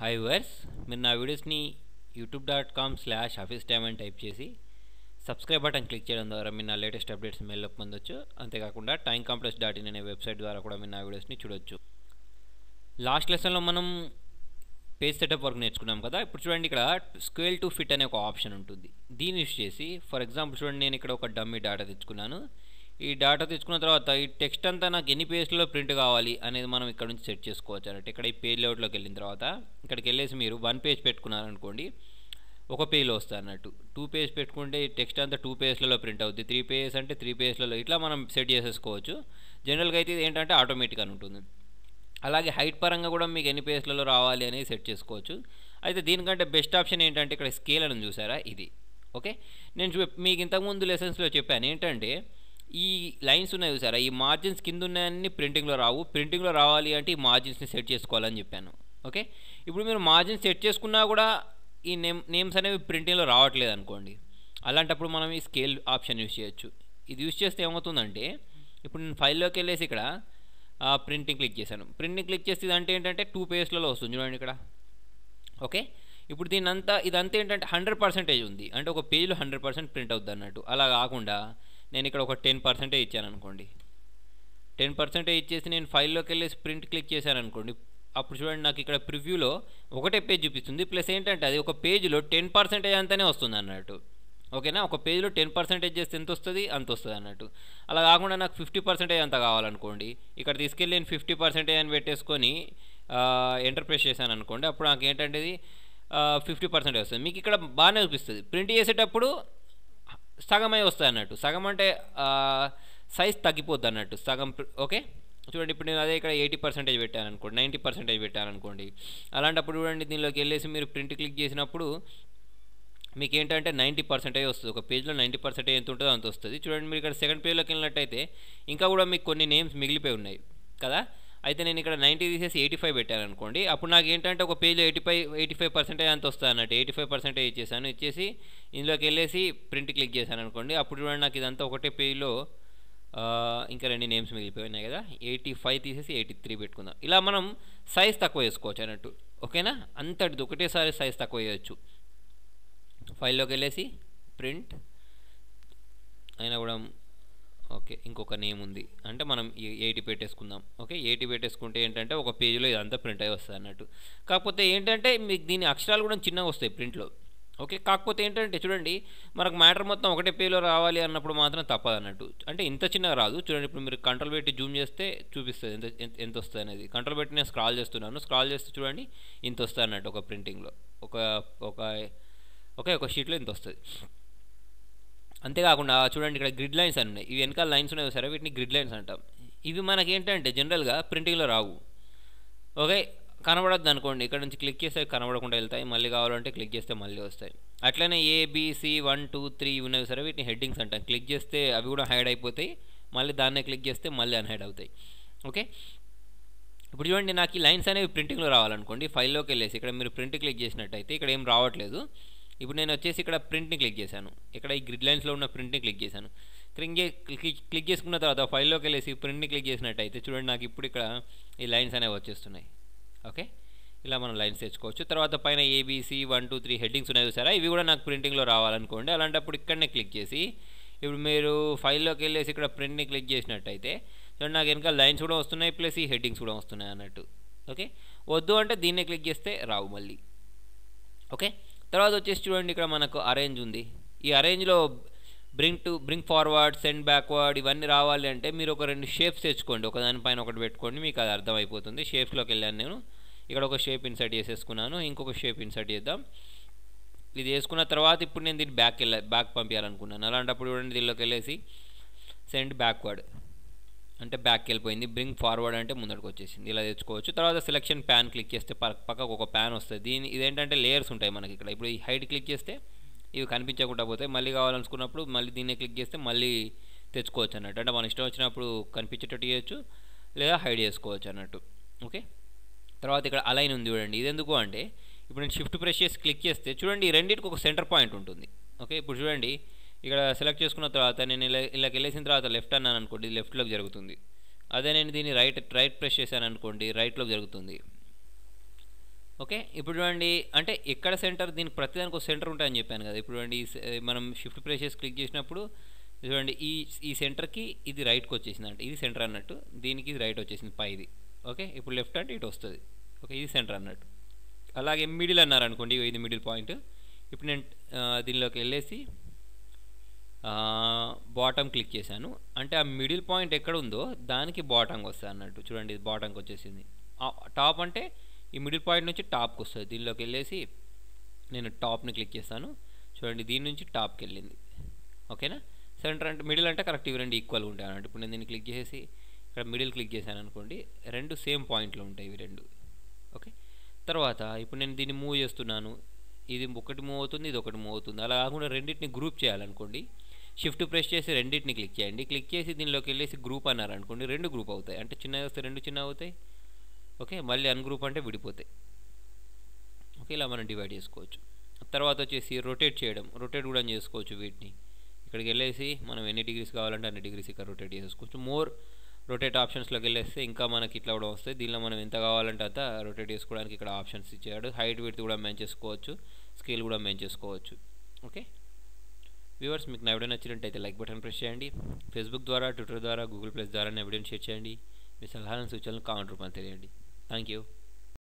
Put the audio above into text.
Hi verse, మీరు నా వీడియోస్ని youtube.com/officetime అని టైప్ చేసి సబ్స్క్రైబ్ బటన్ క్లిక్ చేయడం ద్వారా మీరు నా లేటెస్ట్ అప్డేట్స్ మెయిల్లో పొందొచ్చు. అంతేకాకుండా timecompress.in అనే వెబ్సైట్ ద్వారా కూడా మీరు నా వీడియోస్ని చూడొచ్చు. లాస్ట్ లెసన్లో మనం పేజ్ సెటప్ వర్క్ నేర్చుకున్నాం కదా. ఇప్పుడు చూడండి, ఇక్కడ స్కేల్ టు ఫిట్ అనే ఒక ఆప్షన్ ఉంటుంది. దీన్ని యూస్ చేసి ఫర్ ఎగ్జాంపుల్ చూడండి, నేను ఇక్కడ ఒక డమ్మీ డాటా తెచ్చుకున్నాను. ఈ డాటా తెచ్చుకున్న తర్వాత ఈ టెక్స్ట్ అంతా నాకు ఎన్ని పేజ్లో ప్రింట్ కావాలి అనేది మనం ఇక్కడ నుంచి సెట్ చేసుకోవచ్చు అన్నట్టు. ఇక్కడ ఈ పేజ్ లేఅవుట్లోకి వెళ్ళిన తర్వాత ఇక్కడికి వెళ్ళేసి మీరు 1 పేజ్ పెట్టుకున్నారనుకోండి, ఒక పేజ్లో వస్తుంది అన్నట్టు. 2 పేజ్ పెట్టుకుంటే టెక్స్ట్ అంతా 2 పేజ్లలో ప్రింట్ అవుతుంది. 3 పేజెస్ అంటే 3 పేజ్లలో ఇట్లా మనం సెట్ చేసేసుకోవచ్చు. జనరల్గా అయితే ఇది ఏంటంటే ఆటోమేటిక్గా ఉంటుంది. అలాగే హైట్ పరంగా కూడా మీకు ఎన్ని పేజ్లలో రావాలి అనేది సెట్ చేసుకోవచ్చు. అయితే దీనికంటే బెస్ట్ ఆప్షన్ ఏంటంటే ఇక్కడ స్కేల్ అని చూసారా, ఇది ఓకే. నేను మీకు ఇంతకుముందు లెసన్స్లో చెప్పాను ఏంటంటే, ఈ లైన్స్ ఉన్నాయి చూసారా, ఈ మార్జిన్స్ కింద ఉన్నాయన్నీ ప్రింటింగ్లో రావు. ప్రింటింగ్లో రావాలి అంటే ఈ మార్జిన్స్ని సెట్ చేసుకోవాలని చెప్పాను. ఓకే, ఇప్పుడు మీరు మార్జిన్స్ సెట్ చేసుకున్నా కూడా ఈ నేమ్స్ అనేవి ప్రింటింగ్లో రావట్లేదు అనుకోండి, అలాంటప్పుడు మనం ఈ స్కేల్ ఆప్షన్ యూస్ చేయొచ్చు. ఇది యూస్ చేస్తే ఏమవుతుందంటే, ఇప్పుడు నేను ఫైల్లోకి వెళ్ళేసి ఇక్కడ ప్రింటింగ్ క్లిక్ చేశాను. ప్రింటింగ్ క్లిక్ చేస్తే ఇదంటే ఏంటంటే 2 పేజ్లలో వస్తుంది చూడండి ఇక్కడ. ఓకే, ఇప్పుడు ఇదంతా ఏంటంటే 100% ఉంది, అంటే ఒక పేజ్లో 100% ప్రింట్ అవుతుంది అన్నట్టు. అలా కాకుండా నేను ఇక్కడ ఒక 10% ఇచ్చాను అనుకోండి. 10% ఇచ్చేసి నేను ఫైల్లోకి వెళ్ళేసి ప్రింట్ క్లిక్ చేశాను అనుకోండి, అప్పుడు చూడండి నాకు ఇక్కడ ప్రివ్యూలో ఒకటే పేజ్ చూపిస్తుంది. ప్లస్ ఏంటంటే అది ఒక పేజ్లో 10% అంతనే వస్తుంది అన్నట్టు. ఓకేనా, ఒక పేజ్లో 10% చేస్తే ఎంత వస్తుంది, అంత వస్తుంది అన్నట్టు. అలా కాకుండా నాకు 50% అంత కావాలనుకోండి, ఇక్కడ తీసుకెళ్ళి నేను 50% అని పెట్టేసుకొని ఎంటర్ ప్రెస్ చేశాను అనుకోండి, అప్పుడు నాకు ఏంటంటే ఇది 50% వస్తుంది. మీకు ఇక్కడ బాగానే చూపిస్తుంది. ప్రింట్ చేసేటప్పుడు సగమై వస్తుంది అన్నట్టు. సగం అంటే సైజ్ తగ్గిపోద్ది అన్నట్టు, సగం. ఓకే, చూడండి ఇప్పుడు నేను అదే ఇక్కడ 80% పెట్టాను అనుకోండి, 90% పెట్టాను అనుకోండి. అలాంటప్పుడు చూడండి, దీనిలోకి వెళ్ళేసి మీరు ప్రింట్ క్లిక్ చేసినప్పుడు మీకు ఏంటంటే 90% వస్తుంది. ఒక పేజ్లో 90% ఎంత ఉంటుందో అంత వస్తుంది. చూడండి, మీరు ఇక్కడ సెకండ్ పేజ్లోకి వెళ్ళినట్టయితే ఇంకా కూడా మీకు కొన్ని నేమ్స్ మిగిలిపోయి ఉన్నాయి కదా. అయితే నేను ఇక్కడ 90 తీసేసి 85 పెట్టాను అనుకోండి, అప్పుడు నాకు ఏంటంటే ఒక పేజ్లో 85% అంత వస్తుంది అన్నట్టు. 85% ఇచ్చేసాను. ఇచ్చేసి ఇందులోకి వెళ్ళేసి ప్రింట్ క్లిక్ చేశాను అనుకోండి, అప్పుడు చూడండి నాకు ఇదంతా ఒకటే పేజ్లో ఇంకా 2 నేమ్స్ మిగిలిపోయినాయి కదా. 85 తీసేసి 83 పెట్టుకుందాం. ఇలా మనం సైజ్ తక్కువ వేసుకోవచ్చు అన్నట్టు. ఓకేనా, అంతటిది ఒకటేసారి సైజ్ తక్కువ వేయచ్చు. ఫైల్లోకి వెళ్ళేసి ప్రింట్ అయినా కూడా ఓకే, ఇంకొక నేమ్ ఉంది అంటే మనం 80 పెట్టేసుకుందాం. ఓకే, 80 పెట్టేసుకుంటే ఏంటంటే ఒక పేజీలో ఇదంతా ప్రింట్ అయ్యి వస్తుంది అన్నట్టు. కాకపోతే ఏంటంటే మీకు దీని అక్షరాలు కూడా చిన్నగా వస్తాయి ప్రింట్లో. ఓకే, కాకపోతే ఏంటంటే చూడండి, మనకు మ్యాటర్ మొత్తం ఒకటే పేజ్లో రావాలి అన్నప్పుడు మాత్రం తప్పదు అన్నట్టు. అంటే ఇంత చిన్నగా రాదు. చూడండి, ఇప్పుడు మీరు కంట్రోల్ పెట్టి జూమ్ చేస్తే చూపిస్తుంది ఎంత వస్తుంది అనేది. కంట్రోల్ పెట్టి నేను స్క్రాల్ చేస్తున్నాను. స్క్రాల్ చేస్తే చూడండి ఇంత వస్తుంది అన్నట్టు. ఒక ప్రింటింగ్లో ఒక షీట్లో ఇంత వస్తుంది. అంతేకాకుండా చూడండి, ఇక్కడ గ్రిడ్ లైన్స్ అని ఉన్నాయి. ఇవి వెనకాల లైన్స్ ఉన్నాయి సరే, వీటిని గ్రిడ్ లైన్స్ అంటాం. ఇవి మనకి ఏంటంటే జనరల్గా ప్రింటింగ్లో రావు. ఓకే, కనబడద్దు అనుకోండి, ఇక్కడ నుంచి క్లిక్ చేస్తే కనబడకుండా వెళ్తాయి. మళ్ళీ కావాలంటే క్లిక్ చేస్తే మళ్ళీ వస్తాయి. అట్లనే ABC 1 2 3 ఉన్నాయి సరే, వీటిని హెడ్డింగ్స్ అంటాం. క్లిక్ చేస్తే అవి కూడా హైడ్ అయిపోతాయి. మళ్ళీ దాన్నే క్లిక్ చేస్తే మళ్ళీ అన్హైడ్ అవుతాయి. ఓకే, ఇప్పుడు చూడండి, నాకు ఈ లైన్స్ అనేవి ప్రింటింగ్లో రావాలనుకోండి, ఫైల్లోకి వెళ్ళేసి ఇక్కడ మీరు ప్రింట్ క్లిక్ చేసినట్టయితే ఇక్కడ ఏం రావట్లేదు. ఇప్పుడు నేను వచ్చేసి ఇక్కడ ప్రింట్ని క్లిక్ చేశాను. ఇక్కడ ఈ గ్రిడ్ లైన్స్లో ఉన్న ప్రింట్ని క్లిక్ చేశాను. క్లిక్ చేసుకున్న తర్వాత ఫైల్లోకి వెళ్ళేసి ప్రింట్ని క్లిక్ చేసినట్టయితే చూడండి, నాకు ఇప్పుడు ఇక్కడ ఈ లైన్స్ అనేవి వచ్చేస్తున్నాయి. ఓకే, ఇలా మనం లైన్స్ తెచ్చుకోవచ్చు. తర్వాత పైన ABC 1 2 3 హెడ్డింగ్స్ ఉన్నాయి చూసారా, ఇవి కూడా నాకు ప్రింటింగ్లో రావాలనుకోండి. అలాంటప్పుడు ఇక్కడనే క్లిక్ చేసి ఇప్పుడు మీరు ఫైల్లోకి వెళ్ళేసి ఇక్కడ ప్రింట్ని క్లిక్ చేసినట్టయితే చూడండి, నాకు వెనక లైన్స్ కూడా వస్తున్నాయి, ప్లస్ ఈ హెడ్డింగ్స్ కూడా వస్తున్నాయి అన్నట్టు. ఓకే, వద్దు అంటే దీన్నే క్లిక్ చేస్తే రావు మళ్ళీ. ఓకే, తర్వాత వచ్చేసి చూడండి, ఇక్కడ మనకు అరేంజ్ ఉంది. ఈ అరేంజ్లో బ్రింగ్ ఫార్వర్డ్, సెండ్ బ్యాక్వర్డ్ ఇవన్నీ రావాలి అంటే మీరు ఒక 2 షేప్స్ తెచ్చుకోండి. ఒక దానిపైన ఒకటి పెట్టుకోండి, మీకు అది అర్థమైపోతుంది. షేప్స్లోకి వెళ్ళాను నేను. ఇక్కడ ఒక షేప్ ఇన్సర్ట్ చేసేసుకున్నాను. ఇంకొక షేప్ ఇన్సర్ట్ చేద్దాం. ఇది వేసుకున్న తర్వాత ఇప్పుడు నేను దీన్ని బ్యాక్ పంపించాలనుకున్నాను. అలాంటప్పుడు చూడండి, దీనిలోకి వెళ్ళేసి సెండ్ బ్యాక్వర్డ్ అంటే బ్యాక్కి వెళ్ళిపోయింది. బ్రింగ్ ఫార్వర్డ్ అంటే ముందరికి వచ్చేసింది. ఇలా తెచ్చుకోవచ్చు. తర్వాత సెలెక్షన్ ప్యాన్ క్లిక్ చేస్తే పక్కకు ఒక ప్యాన్ వస్తుంది. ఇదేంటంటే లేయర్స్ ఉంటాయి మనకి ఇక్కడ. ఇప్పుడు ఈ హైట్ క్లిక్ చేస్తే ఇవి కనిపించకుండా పోతాయి. మళ్ళీ కావాలనుకున్నప్పుడు మళ్ళీ దీన్నే క్లిక్ చేస్తే మళ్ళీ తెచ్చుకోవచ్చు అన్నట్టు. అంటే మన ఇష్టం వచ్చినప్పుడు కనిపించేటట్టు చేయొచ్చు, లేదా హైడ్ చేసుకోవచ్చు అన్నట్టు. ఓకే, తర్వాత ఇక్కడ అలైన్ ఉంది చూడండి. ఇది ఎందుకు అంటే ఇప్పుడు నేను షిఫ్ట్ ప్రెస్ చేసి క్లిక్ చేస్తే చూడండి, ఈ రెండింటికి ఒక సెంటర్ పాయింట్ ఉంటుంది. ఓకే, ఇప్పుడు చూడండి, ఇక్కడ సెలెక్ట్ చేసుకున్న తర్వాత నేను ఇలాకి వెళ్ళేసిన తర్వాత లెఫ్ట్ అన్నాను అనుకోండి, లెఫ్ట్లోకి జరుగుతుంది. అదే నేను దీన్ని రైట్ ప్రెస్ చేశాను అనుకోండి, రైట్లోకి జరుగుతుంది. ఓకే. ఇప్పుడు చూడండి అంటే ఎక్కడ సెంటర్ దీనికి ప్రతిదానికి ఒక సెంటర్ ఉంటాయని చెప్పాను కదా! ఇప్పుడు చూడండి మనం షిఫ్ట్ ప్రెస్ చేసి క్లిక్ చేసినప్పుడు చూడండి ఈ సెంటర్‌కి ఇది రైట్‌కి వచ్చేసిందంటే ఇది సెంటర్ అన్నట్టు. దీనికి ఇది రైట్ వచ్చేసింది పైది. ఓకే. ఇప్పుడు లెఫ్ట్ అంటే ఇటు వస్తది. ఓకే. ఇది సెంటర్ అన్నట్టు. అలాగే మిడిల్ అన్నారనుకోండి ఇది మిడిల్ పాయింట్. ఇప్పుడు నేను దీనిలోకి వెళ్ళేసి బాటమ్ క్లిక్ చేశాను. అంటే ఆ మిడిల్ పాయింట్ ఎక్కడ ఉందో దానికి బాటంకి వస్తుంది అన్నట్టు. చూడండి ఇది బాటంకి వచ్చేసింది. టాప్ అంటే ఈ మిడిల్ పాయింట్ నుంచి టాప్కి వస్తుంది. దీనిలోకి వెళ్ళేసి నేను టాప్ని క్లిక్ చేస్తాను. చూడండి దీని నుంచి టాప్కి వెళ్ళింది. ఓకేనా. సెంటర్ అంటే మిడిల్ అంటే కరెక్ట్ ఇవి రెండు ఈక్వల్గా ఉంటాయి అన్నట్టు. ఇప్పుడు నేను దీన్ని క్లిక్ చేసి ఇక్కడ మిడిల్ క్లిక్ చేశాను అనుకోండి రెండు సేమ్ పాయింట్లు ఉంటాయి ఇవి రెండు. ఓకే. తర్వాత ఇప్పుడు నేను దీన్ని మూవ్ చేస్తున్నాను. ఇది ఒకటి మూవ్ అవుతుంది, ఇది ఒకటి మూవ్ అవుతుంది. అలా కాకుండా రెండింటిని గ్రూప్ చేయాలనుకోండి షిఫ్ట్ ప్రెస్ చేసి రెండింటిని క్లిక్ చేయండి. క్లిక్ చేసి దీనిలోకి వెళ్ళేసి గ్రూప్ అన్నారనుకోండి రెండు గ్రూప్ అవుతాయి. అంటే చిన్నగా వస్తే రెండు చిన్నగా అవుతాయి. ఓకే. మళ్ళీ అన్గ్రూప్ అంటే విడిపోతాయి. ఓకే. ఇలా మనం డివైడ్ చేసుకోవచ్చు. తర్వాత వచ్చేసి రొటేట్ చేయడం, రొటేట్ కూడా చేసుకోవచ్చు వీటిని. ఇక్కడికి వెళ్ళేసి మనం ఎన్ని డిగ్రీస్ కావాలంటే అన్ని డిగ్రీస్ ఇక్కడ రొటేట్ చేసుకోవచ్చు. మోర్ రొటేట్ ఆప్షన్స్లోకి వెళ్ళేస్తే ఇంకా మనకి ఇట్లా కూడా వస్తాయి. దీనిలో మనం ఎంత కావాలంటే అంత రొటేట్ చేసుకోవడానికి ఇక్కడ ఆప్షన్స్ ఇచ్చాడు. హైట్ విడ్త్ కూడా మెయిన్ చేసుకోవచ్చు, స్కేల్ కూడా మెయిన్ చేసుకోవచ్చు. ఓకే వ్యూవర్స్, మీకు నా వీడియో నచ్చినట్టయితే లైక్ బటన్ ప్రెస్ చేయండి. ఫేస్బుక్ ద్వారా, ట్విట్టర్ ద్వారా, గూగుల్ ప్లస్ ద్వారా నా వీడియోని షేర్ చేయండి. మీ సలహాలను సూచనలు కామెంట్ రూపంలో తెలియండి. Thank you.